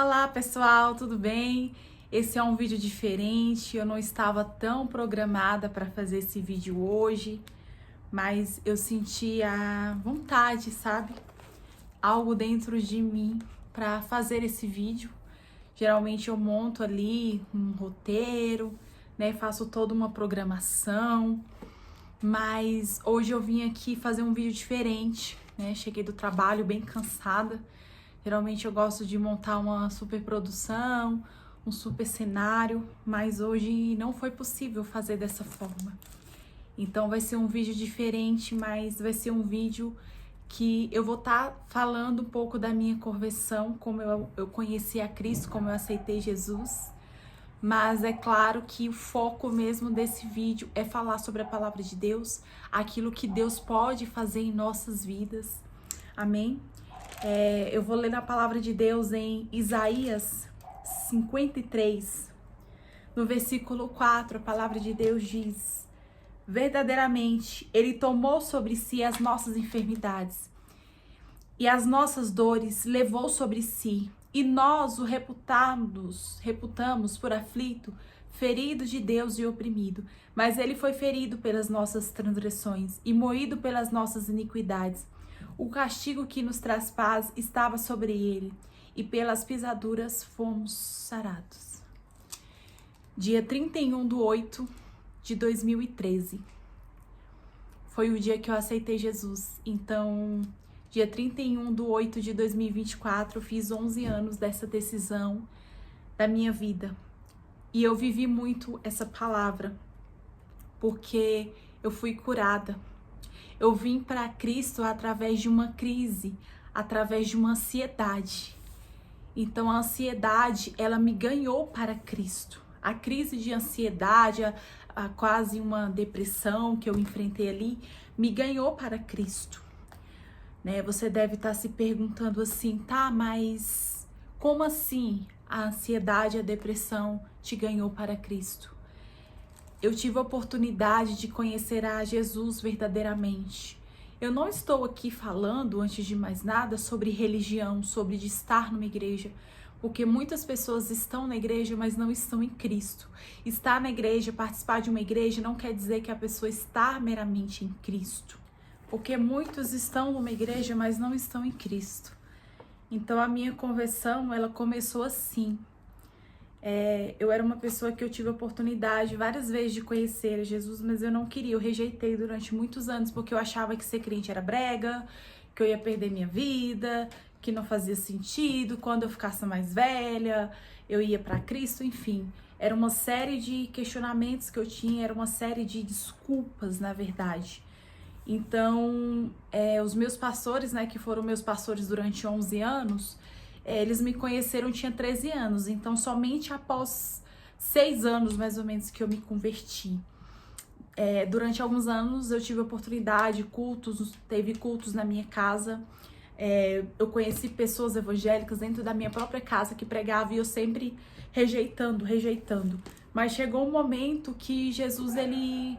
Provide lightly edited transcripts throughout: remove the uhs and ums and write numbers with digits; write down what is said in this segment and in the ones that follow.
Olá pessoal, tudo bem? Esse é um vídeo diferente, eu não estava tão programada para fazer esse vídeo hoje, mas eu senti a vontade, sabe? Algo dentro de mim para fazer esse vídeo. Geralmente eu monto ali um roteiro, né? Faço toda uma programação, mas hoje eu vim aqui fazer um vídeo diferente, né? Cheguei do trabalho bem cansada. Geralmente eu gosto de montar uma super produção, um super cenário, mas hoje não foi possível fazer dessa forma. Então vai ser um vídeo diferente, mas vai ser um vídeo que eu vou estar falando um pouco da minha conversão, como eu conheci a Cristo, como eu aceitei Jesus. Mas é claro que o foco mesmo desse vídeo é falar sobre a palavra de Deus, aquilo que Deus pode fazer em nossas vidas. Amém? Eu vou ler na palavra de Deus em Isaías 53, no versículo 4, a palavra de Deus diz: verdadeiramente, Ele tomou sobre si as nossas enfermidades e as nossas dores levou sobre si, e nós o reputamos por aflito, ferido de Deus e oprimido. Mas Ele foi ferido pelas nossas transgressões e moído pelas nossas iniquidades. O castigo que nos traz paz estava sobre ele, e pelas pisaduras fomos sarados. Dia 31/8/2013 foi o dia que eu aceitei Jesus. Então, dia 31/8/2024, eu fiz 11 anos dessa decisão da minha vida. E eu vivi muito essa palavra, porque eu fui curada. Eu vim para Cristo através de uma crise, através de uma ansiedade. Então a ansiedade, ela me ganhou para Cristo. A crise de ansiedade, a quase uma depressão que eu enfrentei ali, me ganhou para Cristo. Né? Você deve estar se perguntando assim, tá, mas como assim a ansiedade, a depressão te ganhou para Cristo? Eu tive a oportunidade de conhecer a Jesus verdadeiramente. Eu não estou aqui falando, antes de mais nada, sobre religião, sobre de estar numa igreja, porque muitas pessoas estão na igreja, mas não estão em Cristo. Estar na igreja, participar de uma igreja, não quer dizer que a pessoa está meramente em Cristo, porque muitos estão numa igreja, mas não estão em Cristo. Então a minha conversão, ela começou assim. Eu era uma pessoa que eu tive a oportunidade várias vezes de conhecer Jesus, mas eu não queria, eu rejeitei durante muitos anos, porque eu achava que ser crente era brega, que eu ia perder minha vida, que não fazia sentido, quando eu ficasse mais velha, eu ia para Cristo, enfim. Era uma série de questionamentos que eu tinha, era uma série de desculpas, na verdade. Então, os meus pastores, né, que foram meus pastores durante 11 anos, eles me conheceram, eu tinha 13 anos, então somente após 6 anos, mais ou menos, que eu me converti. Durante alguns anos eu tive a oportunidade, teve cultos na minha casa, eu conheci pessoas evangélicas dentro da minha própria casa que pregavam e eu sempre rejeitando. Mas chegou um momento que Jesus, ele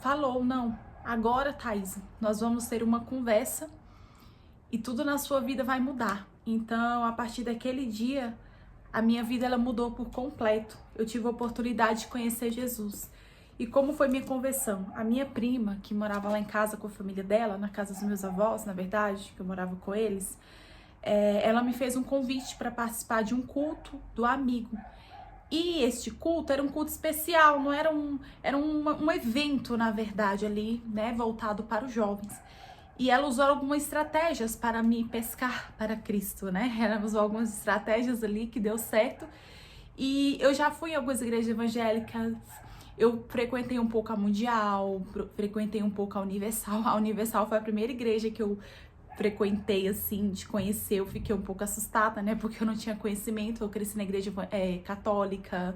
falou, não, agora, Thaís, nós vamos ter uma conversa e tudo na sua vida vai mudar. Então, a partir daquele dia, a minha vida ela mudou por completo. Eu tive a oportunidade de conhecer Jesus. E como foi minha conversão? A minha prima, que morava lá em casa com a família dela, na casa dos meus avós, na verdade, que eu morava com eles, ela me fez um convite para participar de um culto do amigo. E este culto era um culto especial, não era um evento, na verdade, ali, né, voltado para os jovens. E ela usou algumas estratégias para me pescar para Cristo, né? Ela usou algumas estratégias ali que deu certo. E eu já fui em algumas igrejas evangélicas, eu frequentei um pouco a Mundial, frequentei um pouco a Universal. A Universal foi a primeira igreja que eu frequentei, assim, de conhecer. Eu fiquei um pouco assustada, né? Porque eu não tinha conhecimento, eu cresci na igreja católica,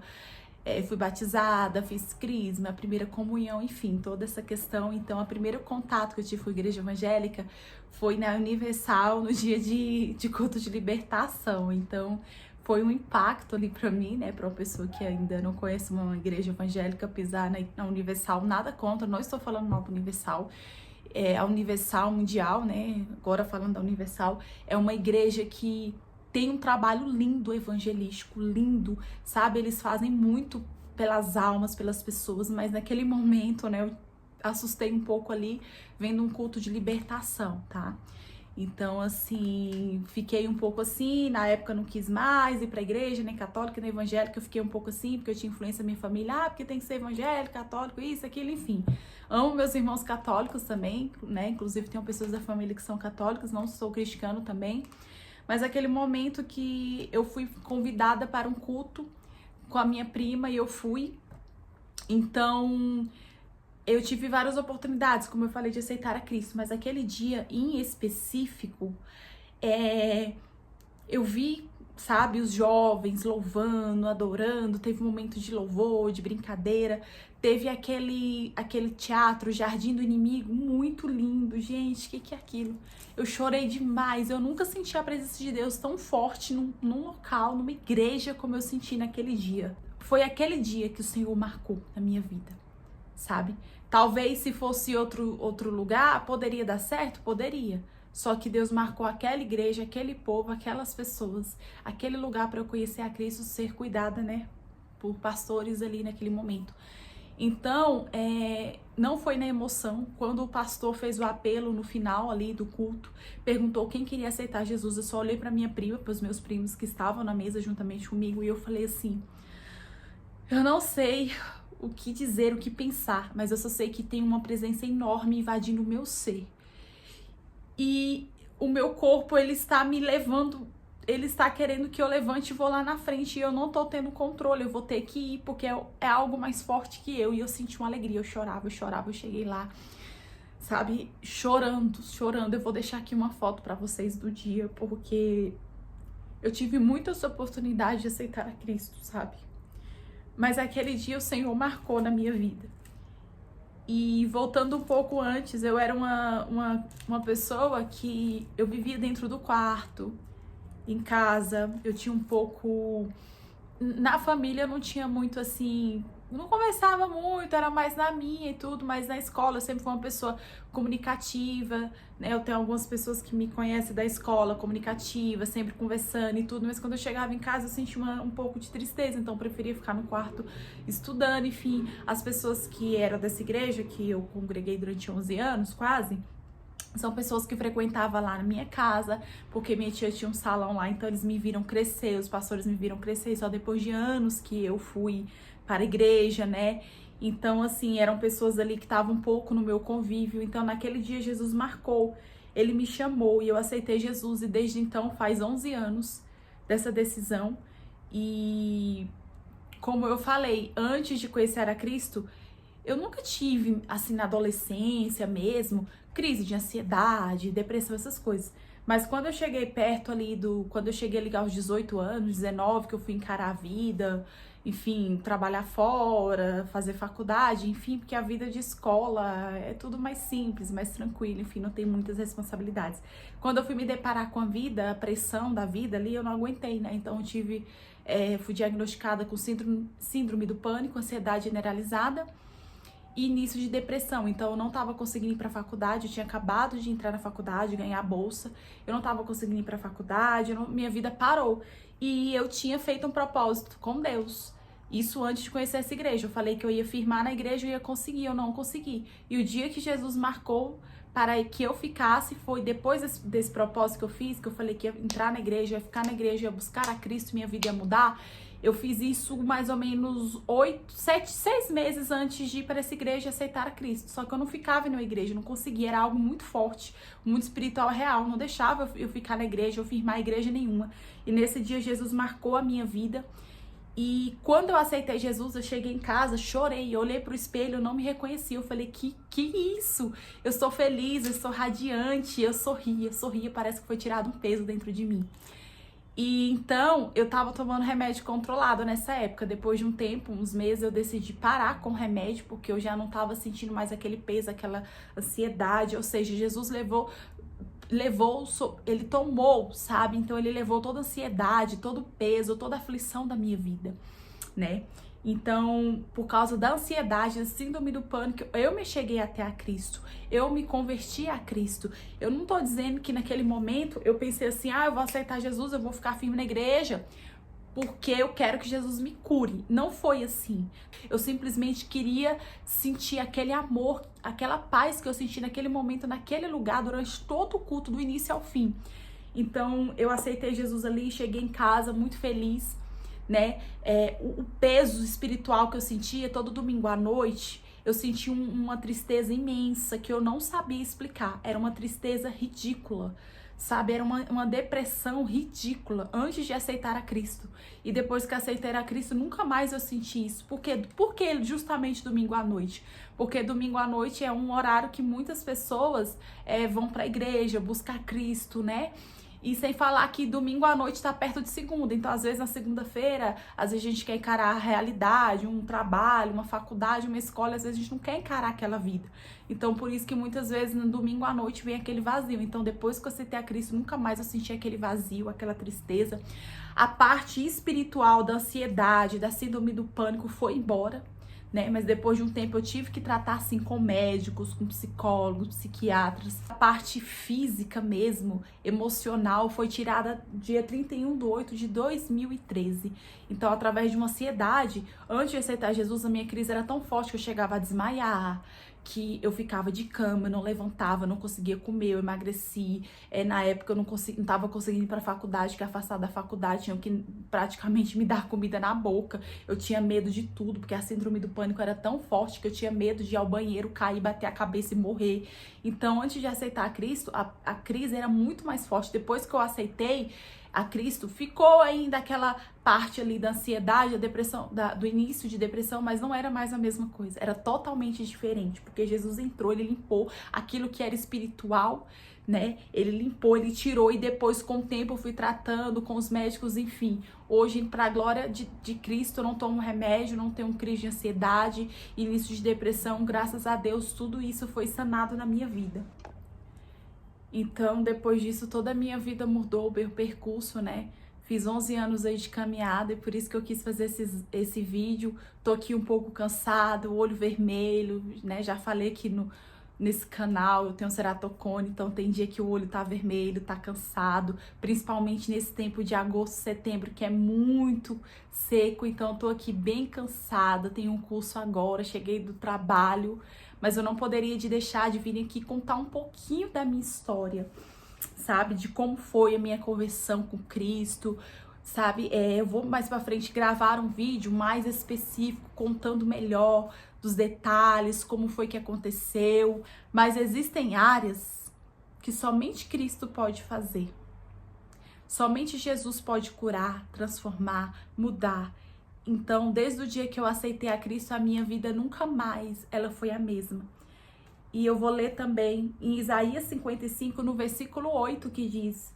fui batizada, fiz crisma, a primeira comunhão, enfim, toda essa questão. Então, o primeiro contato que eu tive com a igreja evangélica foi na Universal, no dia de culto de libertação. Então, foi um impacto ali pra mim, né, pra uma pessoa que ainda não conhece uma igreja evangélica, pisar na Universal, nada contra, não estou falando mal da Universal. A Universal Mundial, né, agora falando da Universal, é uma igreja que tem um trabalho lindo evangelístico, lindo, sabe? Eles fazem muito pelas almas, pelas pessoas, mas naquele momento, né, eu assustei um pouco ali, vendo um culto de libertação, tá? Então, assim, fiquei um pouco assim, na época eu não quis mais ir pra igreja, nem católica, nem evangélica, eu fiquei um pouco assim, porque eu tinha influência da minha família, porque tem que ser evangélico, católico, isso, aquilo, enfim. Amo meus irmãos católicos também, né, inclusive tenho pessoas da família que são católicas, não sou cristiano também, mas aquele momento que eu fui convidada para um culto com a minha prima e eu fui, então eu tive várias oportunidades, como eu falei, de aceitar a Cristo, mas aquele dia em específico, eu vi, sabe, os jovens louvando, adorando, teve um momento de louvor, de brincadeira, teve aquele teatro, Jardim do Inimigo, muito lindo, gente, o que é aquilo? Eu chorei demais, eu nunca senti a presença de Deus tão forte num local, numa igreja, como eu senti naquele dia. Foi aquele dia que o Senhor marcou na minha vida, sabe? Talvez se fosse outro lugar, poderia dar certo? Poderia. Só que Deus marcou aquela igreja, aquele povo, aquelas pessoas, aquele lugar para eu conhecer a Cristo, ser cuidada, né, por pastores ali naquele momento. Então, não foi na emoção. Quando o pastor fez o apelo no final ali do culto, perguntou quem queria aceitar Jesus, eu só olhei para minha prima, para os meus primos que estavam na mesa juntamente comigo, e eu falei assim, eu não sei o que dizer, o que pensar, mas eu só sei que tem uma presença enorme invadindo o meu ser. E o meu corpo, ele está me levando, ele está querendo que eu levante e vou lá na frente, e eu não tô tendo controle, eu vou ter que ir, porque é algo mais forte que eu, e eu senti uma alegria, eu chorava, eu cheguei lá, sabe, chorando, eu vou deixar aqui uma foto pra vocês do dia, porque eu tive muitas oportunidades de aceitar a Cristo, sabe, mas aquele dia o Senhor marcou na minha vida. E voltando um pouco antes, eu era uma pessoa que eu vivia dentro do quarto, em casa, eu tinha um pouco... Na família eu não tinha muito assim... Não conversava muito, era mais na minha e tudo, mas na escola eu sempre fui uma pessoa comunicativa, né? Eu tenho algumas pessoas que me conhecem da escola, comunicativa, sempre conversando e tudo, mas quando eu chegava em casa eu sentia um pouco de tristeza, então eu preferia ficar no quarto estudando, enfim. As pessoas que eram dessa igreja, que eu congreguei durante 11 anos, quase, são pessoas que frequentavam lá na minha casa, porque minha tia tinha um salão lá, então eles me viram crescer, os pastores me viram crescer, só depois de anos que eu fui para a igreja, né? Então, assim, eram pessoas ali que estavam um pouco no meu convívio. Então, naquele dia, Jesus marcou, ele me chamou e eu aceitei Jesus. E desde então, faz 11 anos dessa decisão. E, como eu falei, antes de conhecer a Cristo, eu nunca tive, assim, na adolescência mesmo, crise de ansiedade, depressão, essas coisas. Mas quando eu cheguei perto ali quando eu cheguei ali aos 18 anos, 19, que eu fui encarar a vida, enfim, trabalhar fora, fazer faculdade, enfim, porque a vida de escola é tudo mais simples, mais tranquilo, enfim, não tem muitas responsabilidades. Quando eu fui me deparar com a vida, a pressão da vida ali, eu não aguentei, né? Então eu fui diagnosticada com síndrome do pânico, ansiedade generalizada, e início de depressão, então eu não tava conseguindo ir pra faculdade, eu tinha acabado de entrar na faculdade, ganhar a bolsa, eu não tava conseguindo ir pra faculdade, minha vida parou, e eu tinha feito um propósito com Deus, isso antes de conhecer essa igreja, eu falei que eu ia firmar na igreja, eu ia conseguir, eu não consegui, e o dia que Jesus marcou para que eu ficasse, foi depois desse propósito que eu fiz, que eu falei que ia entrar na igreja, ia ficar na igreja, ia buscar a Cristo, minha vida ia mudar. Eu fiz isso mais ou menos 6 meses antes de ir para essa igreja e aceitar a Cristo. Só que eu não ficava na igreja, não conseguia, era algo muito forte, muito espiritual real, não deixava eu ficar na igreja, eu firmar igreja nenhuma. E nesse dia Jesus marcou a minha vida. E quando eu aceitei Jesus, eu cheguei em casa, chorei, eu olhei pro espelho, eu não me reconheci, eu falei, que isso? Eu sou feliz, eu sou radiante, eu sorria, parece que foi tirado um peso dentro de mim. E então, eu tava tomando remédio controlado nessa época. Depois de um tempo, uns meses, eu decidi parar com o remédio, porque eu já não tava sentindo mais aquele peso, aquela ansiedade. Ou seja, Jesus ele tomou, sabe? Então, ele levou toda a ansiedade, todo o peso, toda a aflição da minha vida, né? Então, por causa da ansiedade, da síndrome do pânico, eu me cheguei até a Cristo. Eu me converti a Cristo. Eu não tô dizendo que naquele momento eu pensei assim, eu vou aceitar Jesus, eu vou ficar firme na igreja, porque eu quero que Jesus me cure. Não foi assim. Eu simplesmente queria sentir aquele amor, aquela paz que eu senti naquele momento, naquele lugar, durante todo o culto, do início ao fim. Então, eu aceitei Jesus ali, cheguei em casa muito feliz, né? O peso espiritual que eu sentia todo domingo à noite, eu senti uma tristeza imensa que eu não sabia explicar. Era uma tristeza ridícula, sabe? Era uma depressão ridícula antes de aceitar a Cristo. E depois que aceitei a Cristo, nunca mais eu senti isso. Por quê? Porque justamente domingo à noite? Porque domingo à noite é um horário que muitas pessoas vão para a igreja buscar Cristo, né? E sem falar que domingo à noite tá perto de segunda. Então, às vezes, na segunda-feira, às vezes a gente quer encarar a realidade, um trabalho, uma faculdade, uma escola. Às vezes a gente não quer encarar aquela vida. Então, por isso que muitas vezes no domingo à noite vem aquele vazio. Então, depois que eu aceitei a Cristo, nunca mais eu senti aquele vazio, aquela tristeza. A parte espiritual da ansiedade, da síndrome do pânico foi embora, né? Mas depois de um tempo eu tive que tratar assim com médicos, com psicólogos, psiquiatras. A parte física mesmo, emocional, foi tirada dia 31/8/2013. Então, através de uma ansiedade, antes de aceitar Jesus, a minha crise era tão forte que eu chegava a desmaiar, que eu ficava de cama, eu não levantava, não conseguia comer, eu emagreci. Na época eu não estava conseguindo ir para a faculdade, que afastar da faculdade, tinha que praticamente me dar comida na boca. Eu tinha medo de tudo, porque a síndrome do pânico era tão forte que eu tinha medo de ir ao banheiro, cair, bater a cabeça e morrer. Então, antes de aceitar a Cristo, a crise era muito mais forte. Depois que eu aceitei a Cristo, ficou ainda aquela parte ali da ansiedade, da depressão, do início de depressão, mas não era mais a mesma coisa, era totalmente diferente, porque Jesus entrou, ele limpou aquilo que era espiritual, né? Ele limpou, ele tirou, e depois, com o tempo, eu fui tratando com os médicos, enfim. Hoje, para a glória de Cristo, eu não tomo remédio, não tenho crise de ansiedade, início de depressão, graças a Deus, tudo isso foi sanado na minha vida. Então, depois disso, toda a minha vida mudou, o meu percurso, né? Fiz 11 anos aí de caminhada e por isso que eu quis fazer esse vídeo. Tô aqui um pouco cansado, olho vermelho, né? Já falei aqui nesse canal, eu tenho ceratocone, então tem dia que o olho tá vermelho, tá cansado, principalmente nesse tempo de agosto, setembro, que é muito seco, então eu tô aqui bem cansada, tenho um curso agora, cheguei do trabalho, mas eu não poderia deixar de vir aqui contar um pouquinho da minha história, sabe? De como foi a minha conversão com Cristo, sabe? Eu vou mais pra frente gravar um vídeo mais específico, contando melhor dos detalhes, como foi que aconteceu. Mas existem áreas que somente Cristo pode fazer. Somente Jesus pode curar, transformar, mudar. Então, desde o dia que eu aceitei a Cristo, a minha vida nunca mais ela foi a mesma. E eu vou ler também em Isaías 55, no versículo 8, que diz: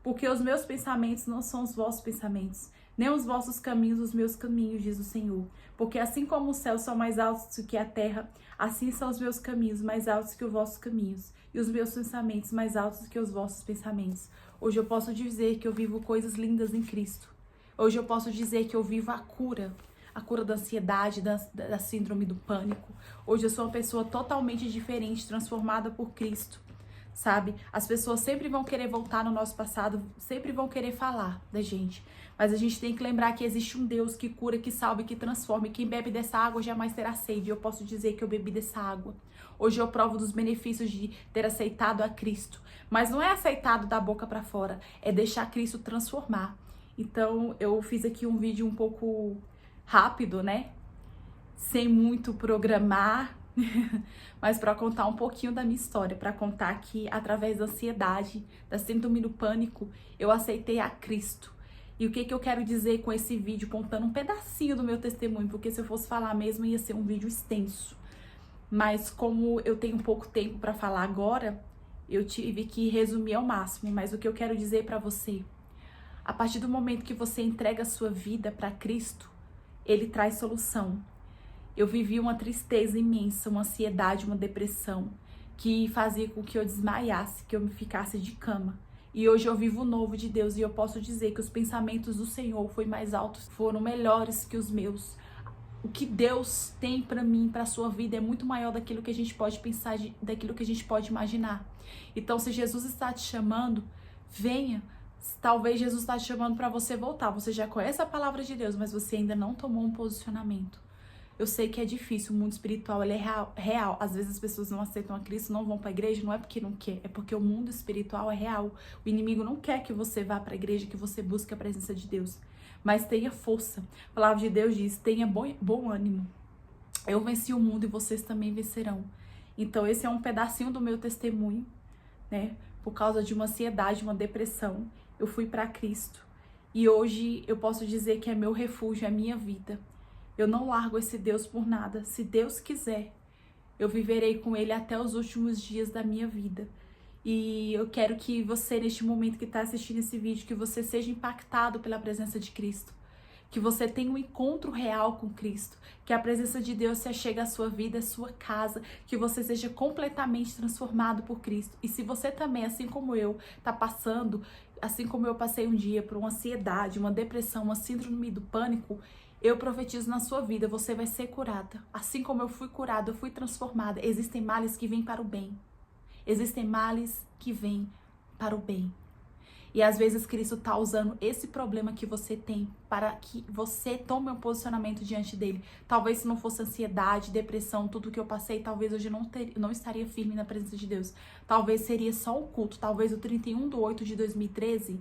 porque os meus pensamentos não são os vossos pensamentos, nem os vossos caminhos os meus caminhos, diz o Senhor. Porque assim como os céus são mais altos do que a terra, assim são os meus caminhos mais altos que os vossos caminhos, e os meus pensamentos mais altos do que os vossos pensamentos. Hoje eu posso dizer que eu vivo coisas lindas em Cristo. Hoje eu posso dizer que eu vivo a cura da ansiedade, da síndrome do pânico. Hoje eu sou uma pessoa totalmente diferente, transformada por Cristo, sabe? As pessoas sempre vão querer voltar no nosso passado, sempre vão querer falar da gente, mas a gente tem que lembrar que existe um Deus que cura, que salva e que transforma, e quem bebe dessa água jamais terá sede. Eu posso dizer que eu bebi dessa água. Hoje eu provo dos benefícios de ter aceitado a Cristo, mas não é aceitado da boca para fora, é deixar Cristo transformar. Então eu fiz aqui um vídeo um pouco rápido, né? Sem muito programar, mas para contar um pouquinho da minha história, para contar que através da ansiedade, da síndrome do pânico, eu aceitei a Cristo. E o que eu quero dizer com esse vídeo, contando um pedacinho do meu testemunho, porque se eu fosse falar mesmo ia ser um vídeo extenso. Mas como eu tenho pouco tempo para falar agora, eu tive que resumir ao máximo. Mas o que eu quero dizer para você, a partir do momento que você entrega a sua vida para Cristo, Ele traz solução. Eu vivi uma tristeza imensa, uma ansiedade, uma depressão, que fazia com que eu desmaiasse, que eu me ficasse de cama. E hoje eu vivo o novo de Deus e eu posso dizer que os pensamentos do Senhor foram mais altos, foram melhores que os meus. O que Deus tem para mim, para a sua vida, é muito maior daquilo que a gente pode pensar, daquilo que a gente pode imaginar. Então, se Jesus está te chamando, venha. Talvez Jesus está te chamando para você voltar. Você já conhece a palavra de Deus, mas você ainda não tomou um posicionamento. Eu sei que é difícil, o mundo espiritual ele é real. Às vezes as pessoas não aceitam a Cristo, não vão para a igreja, não é porque não quer, é porque o mundo espiritual é real. O inimigo não quer que você vá para a igreja, que você busque a presença de Deus. Mas tenha força. A palavra de Deus diz, tenha bom ânimo. Eu venci o mundo e vocês também vencerão. Então esse é um pedacinho do meu testemunho, né? Por causa de uma ansiedade, uma depressão, eu fui para Cristo. E hoje eu posso dizer que é meu refúgio, é minha vida. Eu não largo esse Deus por nada. Se Deus quiser, eu viverei com Ele até os últimos dias da minha vida. E eu quero que você, neste momento que está assistindo esse vídeo, que você seja impactado pela presença de Cristo. Que você tenha um encontro real com Cristo. Que a presença de Deus se achegue à sua vida, à sua casa. Que você seja completamente transformado por Cristo. E se você também, assim como eu, está passando, assim como eu passei um dia por uma ansiedade, uma depressão, uma síndrome do pânico, eu profetizo na sua vida, você vai ser curada. Assim como eu fui curada, eu fui transformada. Existem males que vêm para o bem. Existem males que vêm para o bem. E às vezes Cristo está usando esse problema que você tem para que você tome um posicionamento diante dele. Talvez se não fosse ansiedade, depressão, tudo que eu passei, talvez hoje não estaria firme na presença de Deus. Talvez seria só um culto. Talvez o 31/8/2013,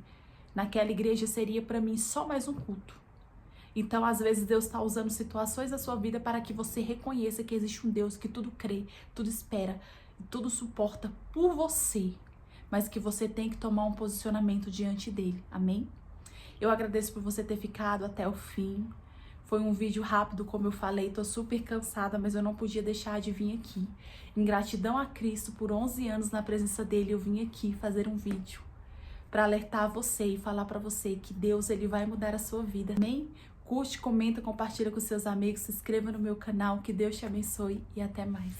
naquela igreja, seria para mim só mais um culto. Então, às vezes, Deus está usando situações da sua vida para que você reconheça que existe um Deus que tudo crê, tudo espera, tudo suporta por você, mas que você tem que tomar um posicionamento diante dele, amém? Eu agradeço por você ter ficado até o fim. Foi um vídeo rápido, como eu falei, tô super cansada, mas eu não podia deixar de vir aqui. Em gratidão a Cristo, por 11 anos na presença dele, eu vim aqui fazer um vídeo para alertar você e falar para você que Deus ele vai mudar a sua vida, amém? Curte, comenta, compartilha com seus amigos, se inscreva no meu canal, que Deus te abençoe e até mais.